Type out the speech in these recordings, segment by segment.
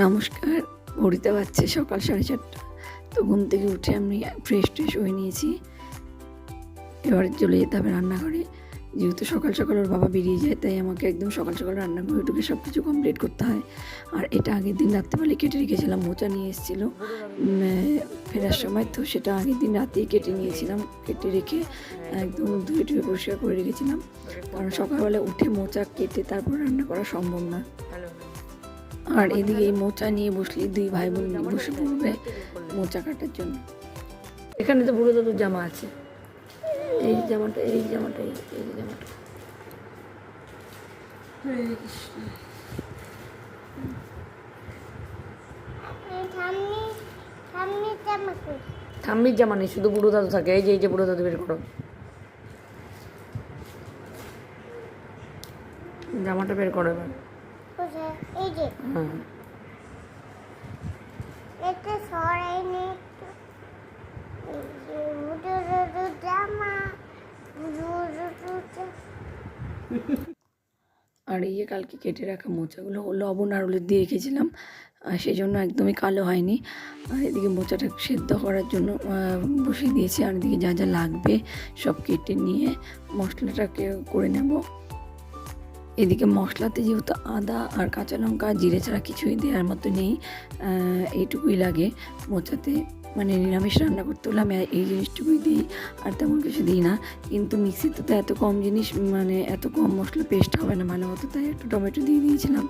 নমস্কার। ঘড়িতে বাজছে সকাল 4:30। তো ঘুম থেকে উঠে আমি ফ্রেশ হয়ে নিয়েছি। এবারে চলে যেতে হবে রান্নাঘরে। যেহেতু সকাল সকাল ওর বাবা বেরিয়ে যায়, তাই আমাকে একদম সকাল সকাল রান্নাঘরে ঢুকে সব কিছু কমপ্লিট করতে হয়। আর এটা আগের দিন রাত্রেবেলায় কেটে রেখেছিলাম। মোচা নিয়ে এসেছিলো ফেরার সময়, তো সেটা আগের দিন রাতেই কেটে নিয়েছিলাম। কেটে রেখে একদম ধুয়ে পরিষ্কার করে রেখেছিলাম, কারণ সকালবেলা উঠে মোচা কেটে তারপর রান্না করা সম্ভব না। আর এদিকে এই মোচা নিয়ে বসলি দুই ভাই বোন বসে পড়বে মোচা কাটার জন্য। এখানে তো বুড়ো দাদুর জামা আছে, এই জামাটা এই জামাটা এই জামাটা। ঠাম্মির জামা নেই, শুধু বুড়ো দাদু থাকে। এই যে বুড়ো দাদু বের করো, জামাটা বের করো এবার। এই যে হ্যাঁ, এটা সরাই নে জামা। আর এই যে কালকে কেটে রাখা মোচাগুলো লবণ আর হলুদ দিয়ে রেখেছিলাম, সেই জন্য একদমই কালো হয়নি। আর এদিকে মোচাটা সেদ্ধ করার জন্য বসিয়ে দিয়েছি। আর এদিকে যা যা লাগবে সব কেটে নিয়ে মশলাটাকে করে নেব। এদিকে মশলাতে যেহেতু আদা আর কাঁচা লঙ্কা জিরে ছাড়া কিছুই দেওয়ার মতো নেই, এইটুকুই লাগে মোচাতে। মানে নিরামিষ রান্না করতে হলে আমি এই জিনিসটুকুই দিই, আর তেমন কিছু দিই না। কিন্তু মিক্সিতে তো এত কম জিনিস, মানে এত কম মশলা পেস্ট হবে না ভালো মতো, তাই একটু টমেটো দিয়ে দিয়েছিলাম।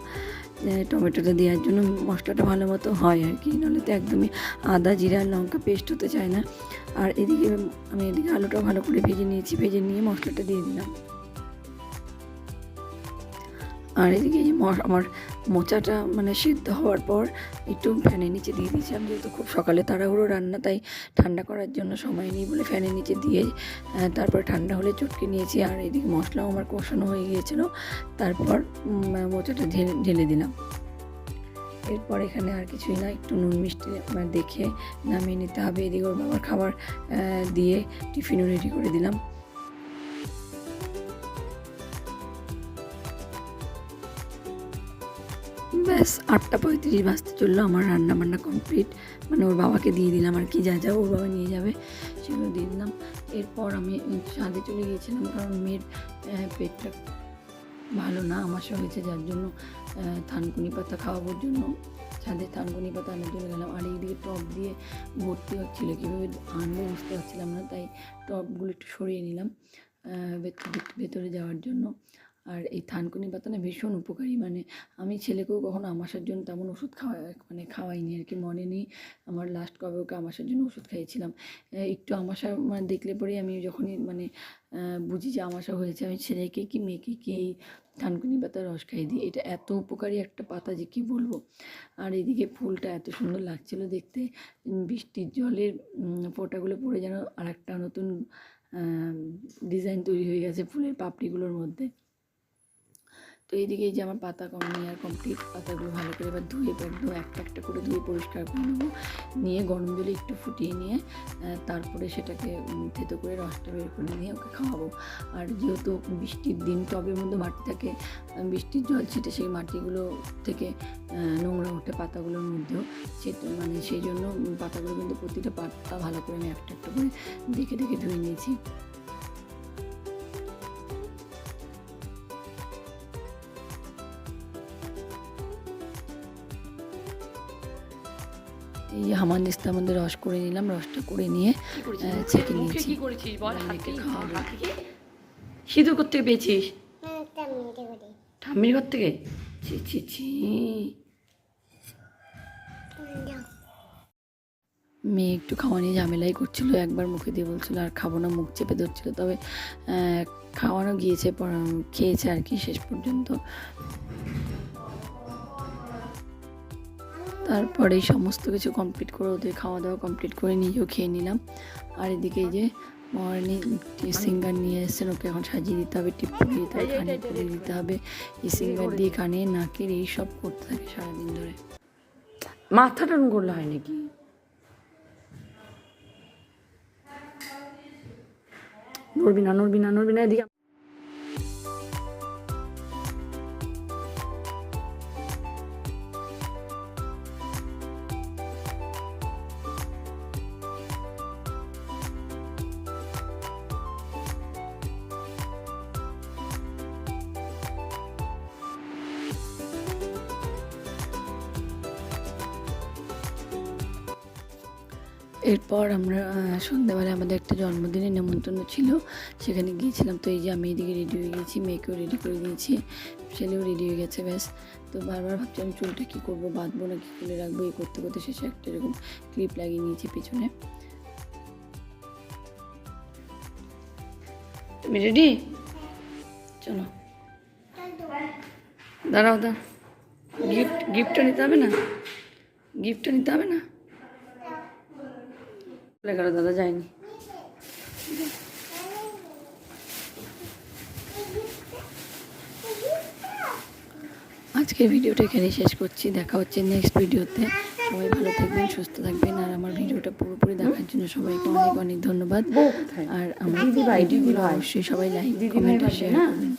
টমেটোটা দেওয়ার জন্য মশলাটা ভালো মতো হয় আর কি, নাহলে তো একদমই আদা জিরা লঙ্কা পেস্ট হতে চায় না। আর এদিকে আমি আলুটাও ভালো করে ভেজে নিয়েছি, ভেজে নিয়ে মশলাটা দিয়ে দিলাম। আর এদিকে যে আমার মোচাটা মানে সিদ্ধ হওয়ার পর একটু ফ্যানের নিচে দিয়ে দিয়েছিলাম, যেহেতু খুব সকালে তাড়াহুড়ো রান্না, তাই ঠান্ডা করার জন্য সময় নেই বলে ফ্যানের নিচে দিয়ে তারপর ঠান্ডা হলে চটকে নিয়েছি। আর এদিকে মশলাও আমার কষানো হয়ে গিয়েছিল, তারপর মোচাটা ঢেলে দিলাম। এরপর এখানে আর কিছুই না, একটু নুন মিষ্টি দেখে নামিয়ে নিতে হবে। এদিকে ওর বাবার খাবার দিয়ে টিফিনও রেডি করে দিলাম। ব্যাস 8:35 বাজতে চললো, আমার রান্নাবান্না কমপ্লিট। মানে ওর বাবাকে দিয়ে দিলাম আর কি, যা ওর বাবা নিয়ে যাবে সেগুলো দিয়ে দিলাম। এরপর আমি ছাদে চলে গিয়েছিলাম, কারণ মেয়ের পেটটা ভালো না, আমাশা হয়েছে, যার জন্য থানকুনি পাতা খাওয়ানোর জন্য ছাদে থানকুনি পাতা আনার জন্য গেলাম। আর এইদিকে টব দিয়ে ভর্তি হচ্ছিলো, কীভাবে আনবো বুঝতে পারছিলাম না, তাই টবগুলো একটু সরিয়ে নিলাম ভেতরে যাওয়ার জন্য। আর এই থানকুনি পাতা না ভীষণ উপকারী, মানে আমি ছেলেকেও কখনো আমাশার জন্য তেমন ওষুধ খাওয়াইনি আর কি, মনে নেই আমার লাস্ট কবে ওকে আমাশার জন্য ওষুধ খাইয়েছিলাম। একটু আমাশা দেখলে পরেই আমি যখনই বুঝি যে আমাশা হয়েছে, আমি ছেলেকে কি মেয়েকে কি এই থানকুনি পাতার রস খাইয়ে দিই। এটা এত উপকারী একটা পাতা যে কী বলবো। আর এদিকে ফুলটা এত সুন্দর লাগছিল দেখতে, বৃষ্টির জলের ফোঁটাগুলো পড়ে যেন আর একটা নতুন ডিজাইন তৈরি হয়ে গেছে ফুলের পাপড়িগুলোর মধ্যে। তো এইদিকে যে আমার পাতা নেওয়ার কমপ্লিট, পাতাগুলো ভালো করে এবার ধুয়ে একদম একটা করে ধুয়ে পরিষ্কার করে নেবো, নিয়ে গরম জলে একটু ফুটিয়ে নিয়ে তারপরে সেটাকে থেতো করে রসটা বের করে নিয়ে ওকে খাওয়াবো। আর যেহেতু বৃষ্টির দিন, টবের মধ্যে মাটি থাকে, বৃষ্টির জল ছিটে সেই মাটিগুলো থেকে নোংরা ওঠে পাতাগুলোর মধ্যেও, সেটা সেই জন্য পাতাগুলো কিন্তু প্রতিটা পাতা ভালো করে আমি একটা করে দেখে ধুয়ে নিয়েছি। এই হামানদিস্তার মধ্যে রস করে নিলাম, রসটা করে নিয়ে ছেঁকে নিয়েছি। কি করেছিস বল? সিঁদুর কোত্থেকে পেয়েছিস? ঠাম্মির ঘর থেকে। ছি ছি ছি। মেয়ে একটু খাওয়া নিয়ে ঝামেলাই করছিল, একবার মুখে দিয়ে বলছিল আর খাবো না, মুখ চেপে ধরছিল, তবে খাওয়ানো গিয়েছে, খেয়েছে আর কি শেষ পর্যন্ত। তারপরে সমস্ত কিছু কমপ্লিট করে ওদের খাওয়া দাওয়া কমপ্লিট করে নিজেও খেয়ে নিলাম। আর এদিকে এই যে মর্নিং সিঙ্গার নিয়ে এসেছেন, ওকে এখন সাজিয়ে দিতে হবে, টিপ পরিয়ে দিতে হবে, কানে পরিয়ে দিতে হবে, এই সিঙ্গার দিয়ে কানে নাকের এই সব করতে থাকে সারাদিন ধরে। মাথাটা করলে হয় নাকি? নড়বি না এদিকে। এরপর আমরা সন্ধ্যাবেলা আমাদের একটা জন্মদিনের নেমন্তন্ন ছিল, সেখানে গিয়েছিলাম। তো এই যে আমি এদিকে রেডি হয়ে গেছি, মেয়েকেও রেডি করে দিয়েছি, ছেলেও রেডি হয়ে গেছে ব্যাস। তো বারবার ভাবছি আমি চুলটা কী করবো, বাঁধবো না কি খুলে রাখবো, এই করতে করতে শেষে একটা এরকম ক্লিপ লাগিয়ে নিয়েছি পিছনে। তুমি রেডি? চলো দাঁড়াও গিফটটা নিতে হবে না, গিফটটা নিতে হবে না। চলে গেল, দাদা যায়নি। আজকের ভিডিওটা এখানেই শেষ করছি, দেখা হচ্ছে নেক্সট ভিডিওতে। সবাই ভালো থাকবেন, সুস্থ থাকবেন, আর আমার ভিডিওটা পুরোপুরি দেখার জন্য সবাইকে অনেক অনেক ধন্যবাদ। আর আমার ভিডিওগুলো অবশ্যই সবাই লাইক, কমেন্ট আর শেয়ার করবেন।